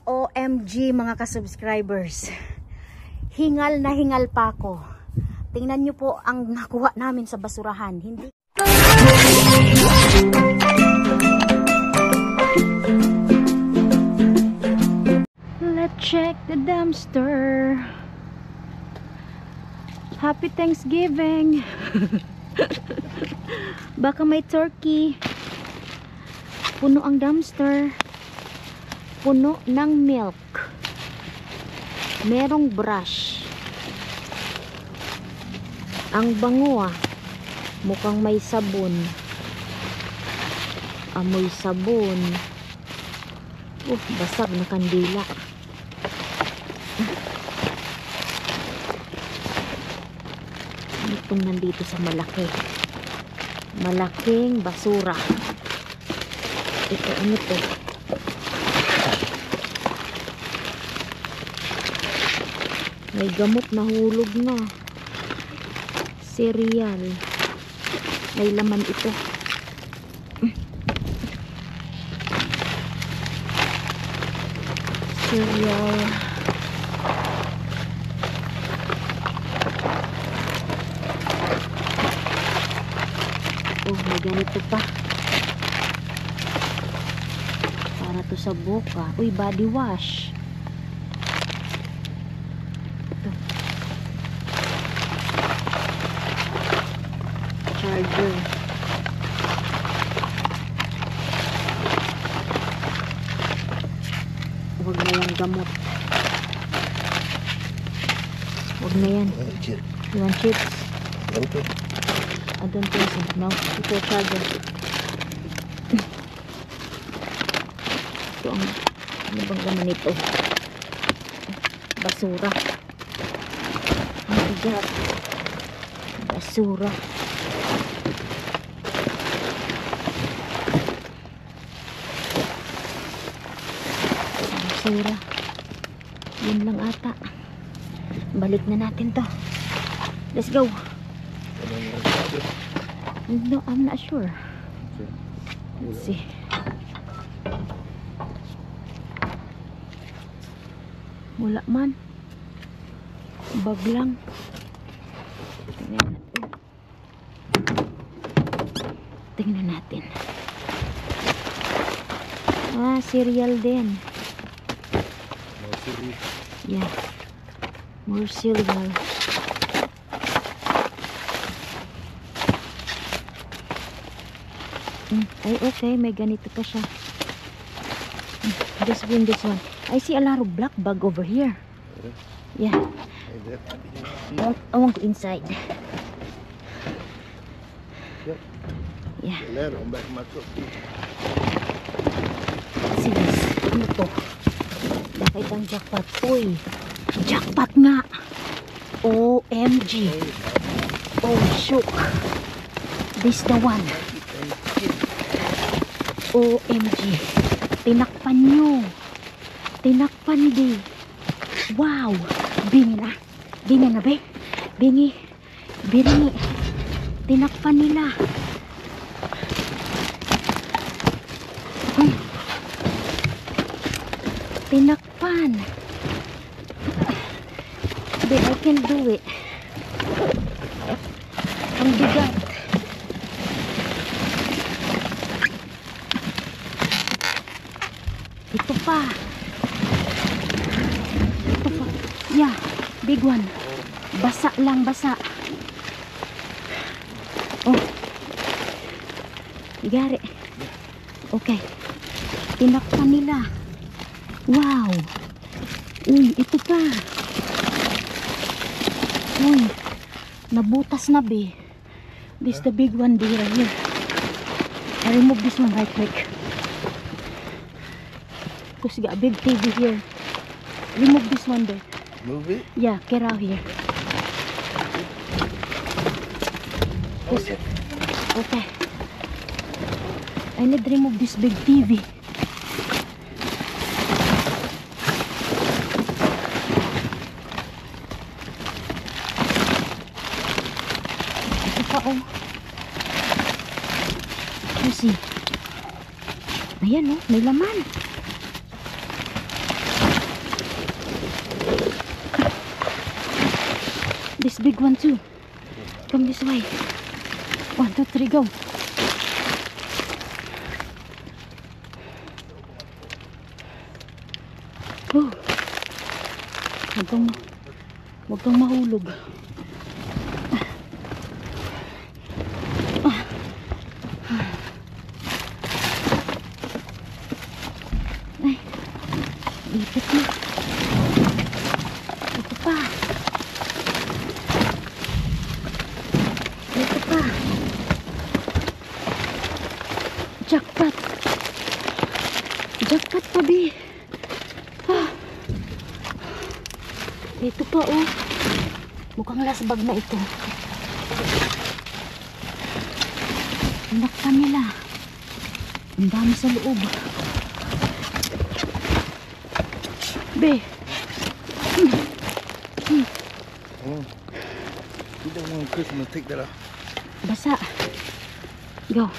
OMG mga ka-subscribers. Hingal na hingal pa ako. Tingnan nyo po ang nakuha namin sa basurahan. Hindi. Let's check the dumpster. Happy Thanksgiving. Baka may turkey. Puno ang dumpster. Puno ng milk. Merong brush. Ang bango ah. Mukhang may sabon. Amoy sabon. Basag na kandila. Itong nandito sa malaki. Malaking basura. Ito ano to? May gamot na hulog na. Cereal. May laman ito. Cereal. May ganito pa. Para to sa boka. Uy, body wash. Ito. Charger. Huwag na yung gamot. Huwag na yan. You want chips? I don't think so. No, ito charger. Ito ang ano bang laman nito? Basura. Ang bigat. Basura. Basura. Yun lang ata. Balik na natin to. Let's go. No, I'm not sure. Let's see. Wala man. Bag lang. Tingnan natin. Ah, cereal din. Yeah. More cereal. Ay, okay. May ganito pa siya. This one. I see a lot of black bag over here. Yeah. I want to go inside. Yeah. See this. Ano to? Bakit ang jackpot? Uy. Jackpot nga. OMG. Oh, shook. This the one. OMG. Tinakpan nyo. Tinakpan di. Wow. Bingi na. Bingi na be. Bingi. Bingi. Tinakpan nila. Tinakpan. Be, I can do it. Ang bigat. Ito pa. Ito pa. Yeah, big one. Basa lang, basa. Oh. You got it. Okay. Tinakpan nila. Wow. Uy, ito pa. Uy. Nabutas na be. This is the big one there right here. I remove this one right quick. Because you got a big TV here. Remove this one there. Move it? Yeah, get out here. Okay. Okay. I need to remove this big TV. Ito pa oh. You see? Ayan oh, may laman. This big one too. Come this way. 1, 2, 3, go. Huwag kang mahulog. Ay, ipit na. Ito pa. Ito pa. Jackpot. Jackpot pa, B. Ito pa, oh. Mukhang lasbag na ito. Tinakpan nila. Ang dami sa loob. Be. You don't want Chris to take that off. Basa. Go.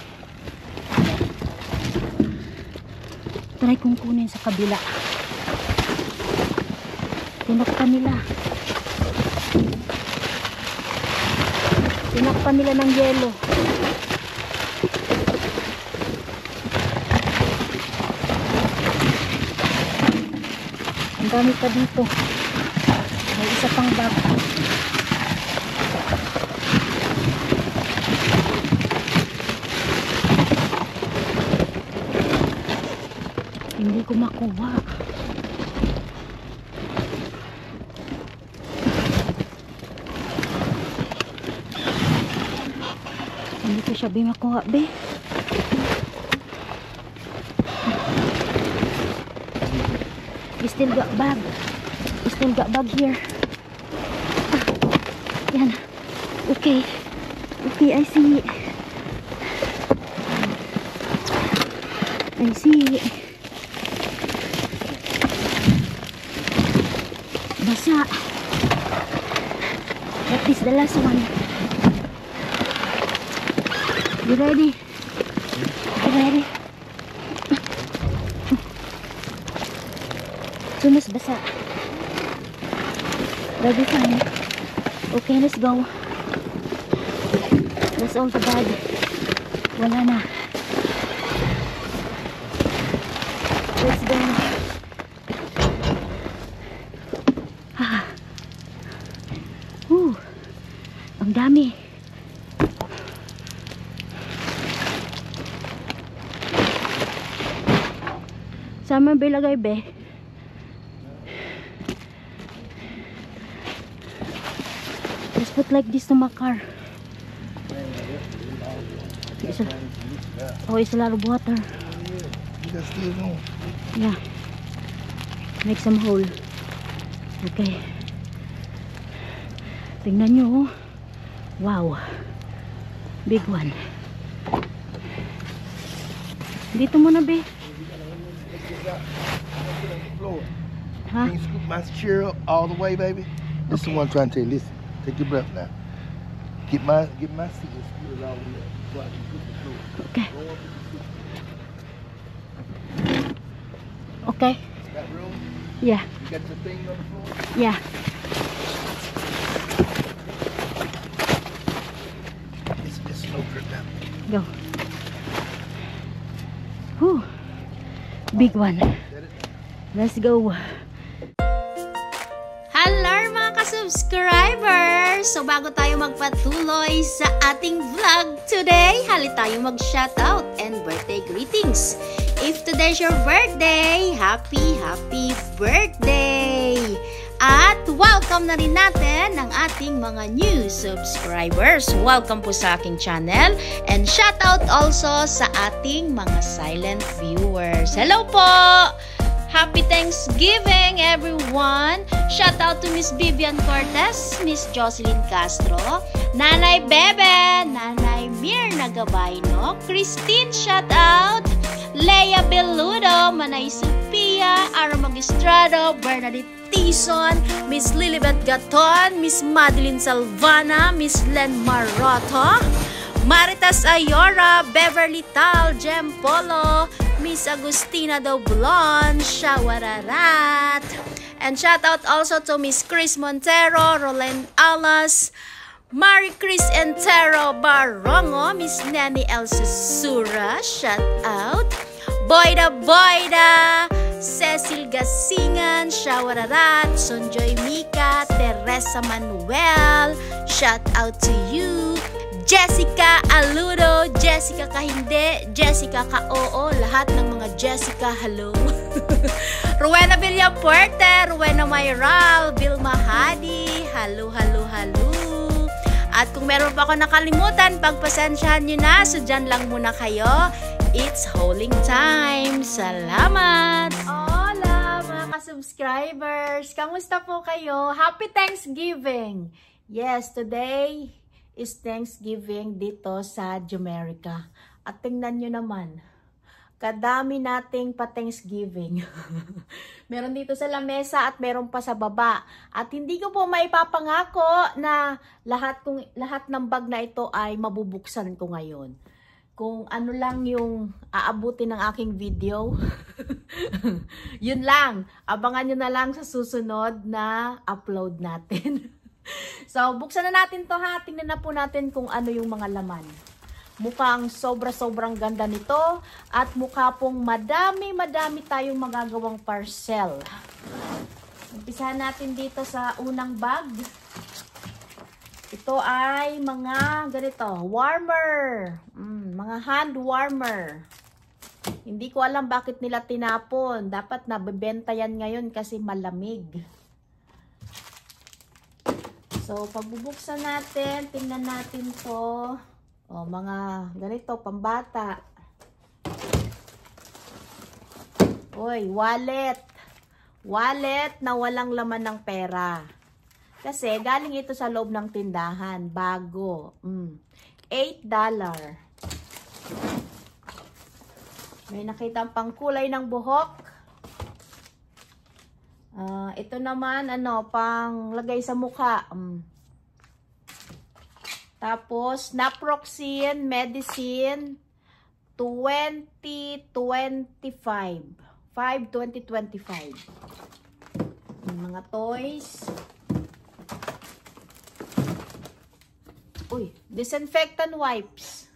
Try kong kunin sa kabila. Tinakpan nila. Tinakpan nila ng yelo. Ang dami pa dito. May isa pang bag. Hindi ko makuha. Hindi ko siya makuha, be. We still got bag. We still got bag here. Yan. Okay. Okay, I see. I see. Basa. That is the last one. You ready? You ready? Sumas basa. Ready, fine. Okay, let's go. That's all the bag. Wala na. Let's go. Ang dami. Sama bilagay, be. Let's put like this to my car. It's a lot of water. Yeah. Make some hole. Okay. Tingnan nyo, oh. Wow. Big one. Dito muna, be. Huh? Can you scoop my chair up all the way, baby? This is what I'm trying to tell you. Listen, take your breath now. Get my seat and scoot it all the way up so I can scoop the floor. Okay. Okay. Got room? Yeah. You got your thing on the floor? Yeah. It's slow drip down. Go. Whew. Big one. Let's go. Hello mga ka-subscribers! So bago tayo magpatuloy sa ating vlog today, hali tayo mag-shoutout and birthday greetings. If today's your birthday, happy birthday! At welcome na rin natin ang ating mga new subscribers. Welcome po sa aking channel and shoutout also sa ating mga silent viewers. Hello po! Happy Thanksgiving, everyone! Shout out to Miss Vivian Cortez, Miss Jocelyn Castro, Nanay Bebe, Nanay Mirna Gabayno, Christine shout out, Leia Beludo, Manay Sophia, Ara Magistrado, Bernadette Tison, Miss Lilibet Gaton, Miss Madeline Salvana, Miss Len Maroto, Maritas Ayora, Beverly Tal, Jem Polo, Miss Agustina Doblon, Shawararat, And shout out also to Miss Chris Montero, Roland Alas, Marie Chris Entero Barongo, Miss Nani Elsa Sura, shout out. Boyda Boyda, Cecil Gasingan, Shawararat, Sonjoy Mika, Teresa Manuel, shout out to you. Jessica Aludo, Jessica Kahinde, Jessica Ka-oo, lahat ng mga Jessica, hello. Rowena Villapuerte, Rowena Mayral, Vilma Hadi, hello, hello, hello. At kung meron pa ako nakalimutan, pagpasensyahan nyo na, so dyan lang muna kayo. It's hauling time. Salamat! Hola mga ka-subscribers! Kamusta po kayo? Happy Thanksgiving! Yes, today is Thanksgiving dito sa Jamaica. At tingnan nyo naman, kadami nating pa-Thanksgiving. Meron dito sa lamesa at meron pa sa baba. At hindi ko po maipapangako na lahat ng bag na ito ay mabubuksan ko ngayon. Kung ano lang yung aabutin ng aking video, yun lang. Abangan nyo na lang sa susunod na upload natin. So, buksan na natin to ha. Tingnan na po natin kung ano yung mga laman. Mukhang sobrang ganda nito. At mukha pong madami tayong magagawang parcel. Umpisahan natin dito sa unang bag. Ito ay mga ganito, warmer. Mga hand warmer. Hindi ko alam bakit nila tinapon. Dapat nabebenta yan ngayon kasi malamig. So, pagbubuksan natin, tingnan natin to. O, mga ganito, pambata. Uy, wallet. Wallet na walang laman ng pera. Kasi, galing ito sa loob ng tindahan. Bago. $8. May nakita pang kulay ng buhok. Ito naman, pang lagay sa mukha. Tapos, naproxen medicine 2025. 5/2025. Mga toys. Uy, disinfectant wipes.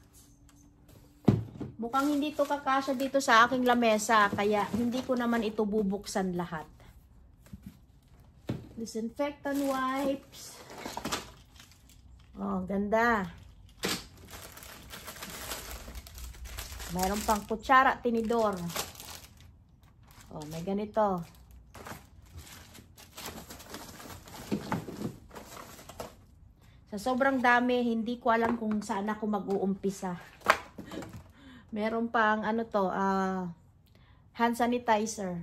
Mukhang hindi to kakasya dito sa aking lamesa, kaya hindi ko naman ito bubuksan lahat. Disinfectant wipes. Oh, ganda. Mayroon pang kutsara, tinidor. Oh, may ganito. Sa sobrang dami, hindi ko alam kung saan ako mag-uumpisa. Meron pang hand sanitizer.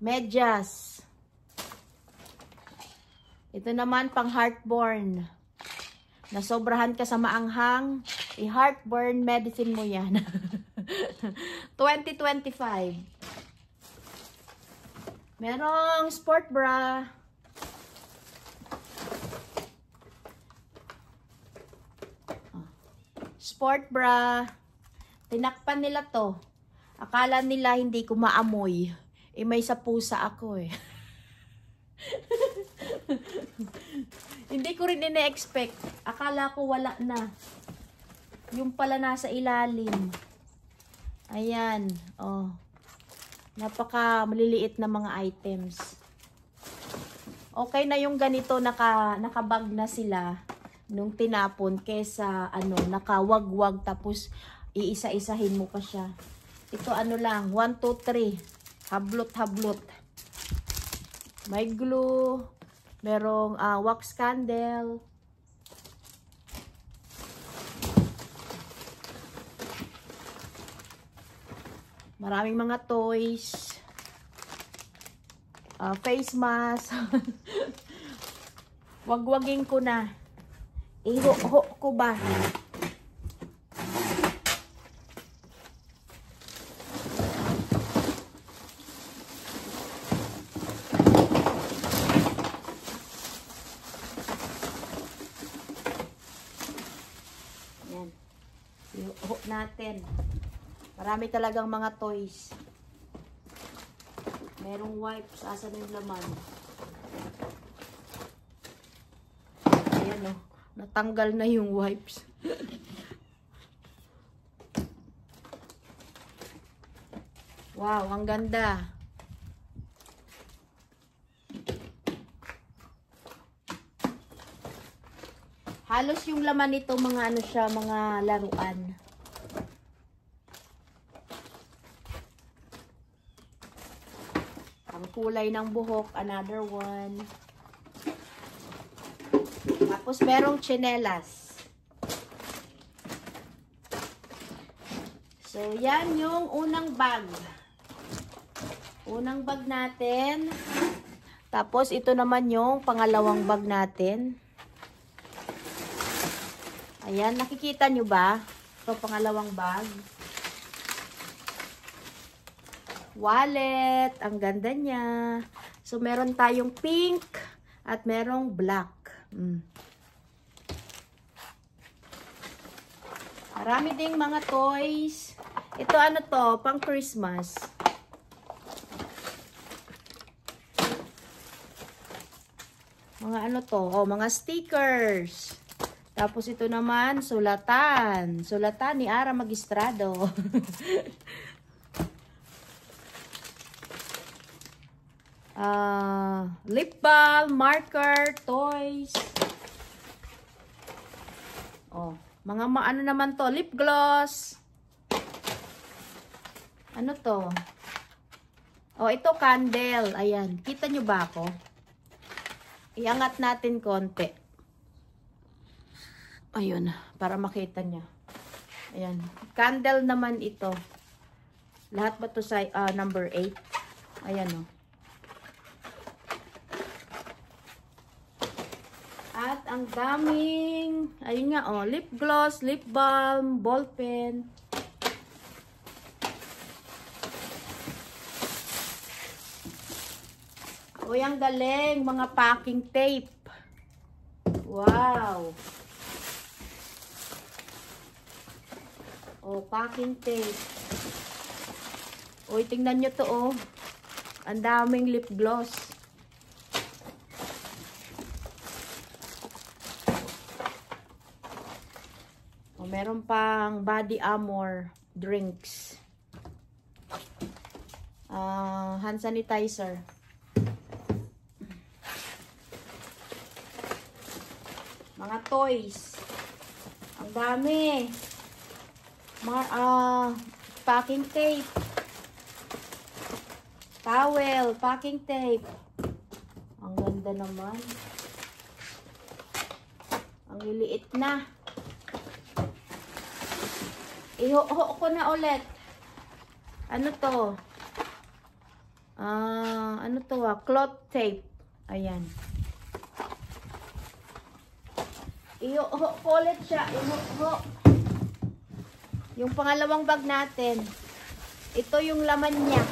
Medyas. Ito naman pang heartburn. Nasobrahan ka sa maanghang, i-heartburn medicine mo yan. 2025. Merong sport bra. Sport bra. Tinakpan nila to. Akala nila hindi ko maamoy. May sa pusa ako eh. Hindi ko rin ina-expect. Akala ko wala na. Yung pala nasa ilalim. Ayan. Oh. Napaka maliliit na mga items. Okay na yung ganito, nakabag na sila nung tinapon kesa nakawagwag tapos iisa-isahin mo pa siya. Ito lang, 1, 2, 3. Hablot. May glue. Merong wax candle. Maraming mga toys. Face mask. Wagwagin ko na. Iho ko ba? Iho natin. Marami talagang mga toys. Merong wipes. Asan yung laman? Ayan o. Natanggal na yung wipes. Wow, ang ganda. Halos yung laman nito mga ano siya, mga laruan. Ang kulay ng buhok, another one. Tapos merong tsinelas. So yan yung unang bag. Unang bag natin. Tapos ito naman yung pangalawang bag natin. Ayan, nakikita nyo ba? Ito pangalawang bag. Wallet, ang ganda niya. So meron tayong pink at merong black. Marami ding mga toys. Ito ano to, pang Christmas. Mga ano to, oh, mga stickers. Tapos ito naman, sulatan. Sulatan ni Ara Magistrado. Lip balm, marker, toys. Oh, mga ano naman to, lip gloss. Ano to? Oh, ito candle. Ayan, kita nyo ba ako? Iangat natin konti. Ayun, para makita niya. Ayan. Candle naman ito. Lahat ba ito sa number 8? Ayan o. At ang daming, ayun nga o, lip gloss, lip balm, ball pen. Uy, ang galing. Mga packing tape. Wow. Oh, packing tape. Uy, tingnan nyo to, oh. Ang daming lip gloss. Oh, meron pang body armor drinks. Hand sanitizer. Mga toys. Ang dami. Packing tape. Towel, packing tape. Ang ganda naman. Ang liliit na. Iho ko na ulit. Ano to? Ano to cloth tape. Ayan. Iho ko ulit siya. Iho. Yung pangalawang bag natin. Ito yung laman niya.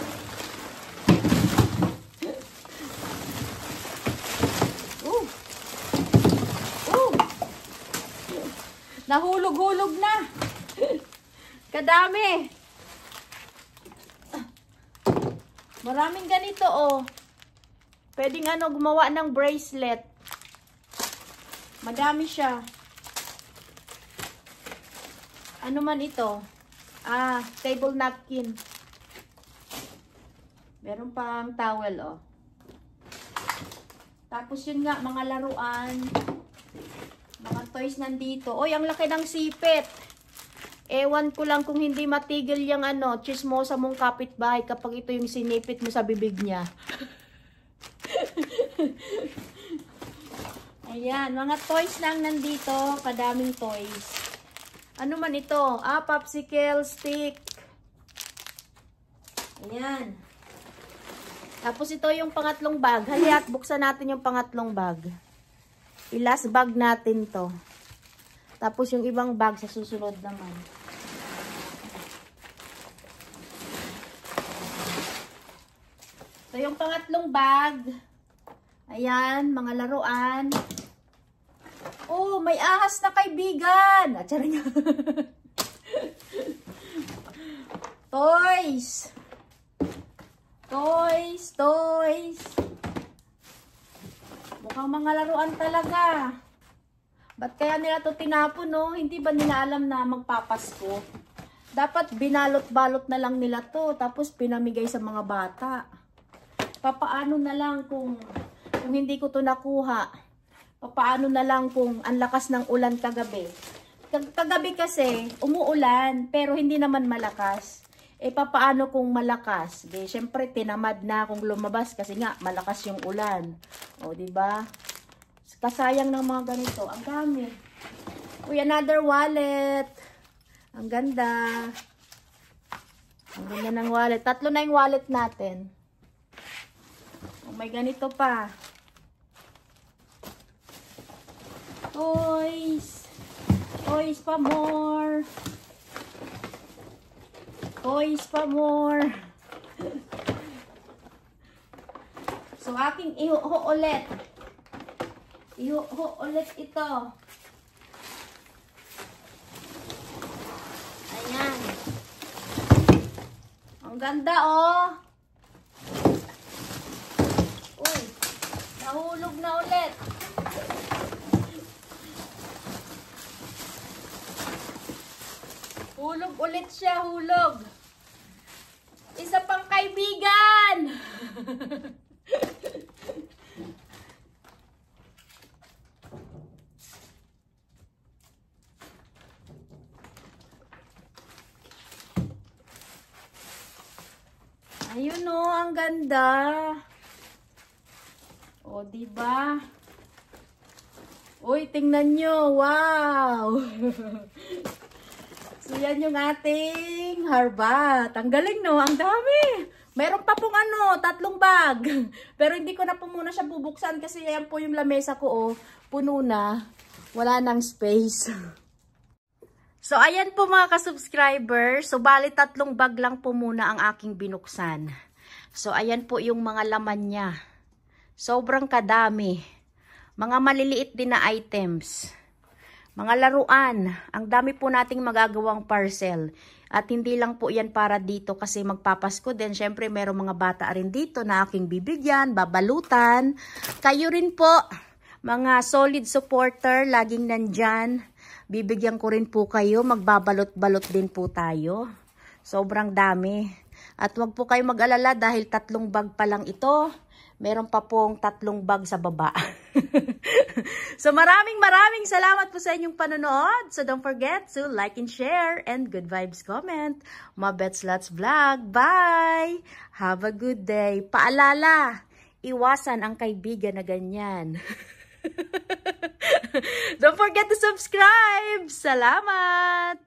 Nahulog-hulog na. Kadami. Maraming ganito, oh. Pwedeng gumawa ng bracelet. Madami siya. Ano man ito? Table napkin. Meron pang towel, oh. Tapos yun nga, mga laruan. Mga toys nandito. Oy, ang laki ng sipit. Ewan ko lang kung hindi matigil yung chismosa mong kapitbahay kapag ito yung sinipit mo sa bibig niya. Ayan, mga toys lang nandito. Kadaming toys. Ano man ito? Popsicle stick. Ayan. Tapos ito yung pangatlong bag. Haliat, buksan natin yung pangatlong bag. I-last bag natin to. Tapos yung ibang bag sa susunod naman. So yung pangatlong bag. Ayan, mga laruan. Oh, may ahas na kaibigan. Atsarin niya. Toys. Toys, toys. Mukhang mga laruan talaga. Ba't kaya nila to tinapon, no? Hindi ba nila alam na magpapasko? Dapat binalot-balot na lang nila to, tapos pinamigay sa mga bata. Papaano na lang kung hindi ko to nakuha? Papaano na lang kung ang lakas ng ulan kagabi? Kagabi kasi, umuulan, pero hindi naman malakas. Eh, papaano kung malakas? Eh, syempre, tinamad na akong lumabas kasi nga, malakas yung ulan. O, diba? Kasayang ng mga ganito. Ang dami. Uy, another wallet. Ang ganda. Ang ganda ng wallet. 3 na yung wallet natin. Oh, may ganito pa. Toys. Toys pa more. Toys pa more. So, aking iho ulit. Iho ulit ito. Ayan. Ang ganda, oh. Uy, nahulog na ulit. Hulog ulit siya, hulog. Isa pang kaibigan. Ayun, oh, ang ganda. O, diba? Uy, tingnan nyo. Wow. So, yan yung ating harbat. Ang galing, no? Ang dami. Meron pa pong 3 bag. Pero hindi ko na po muna siya bubuksan kasi yan po yung lamesa ko, oh. Puno na. Wala nang space. So, ayan po mga ka-subscribers. So, bali 3 bag lang po muna ang aking binuksan. So, ayan po yung mga laman niya. Sobrang kadami. Mga maliliit din na items. Mga laruan. Ang dami po nating magagawang parcel. At hindi lang po yan para dito kasi magpapasko din. Siyempre, merong mga bata rin dito na aking bibigyan, babalutan. Kayo rin po, mga solid supporter, laging nandyan. Bibigyan ko rin po kayo, magbabalot-balot din po tayo. Sobrang dami. At wag po kayo mag-alala dahil 3 bag pa lang ito. Meron pa pong 3 bag sa baba. So maraming salamat po sa inyong panonood. So don't forget to like and share and good vibes comment. Mabets Lots Vlog. Bye! Have a good day. Paalala, iwasan ang kaibigan na ganyan. Don't forget to subscribe. Salamat!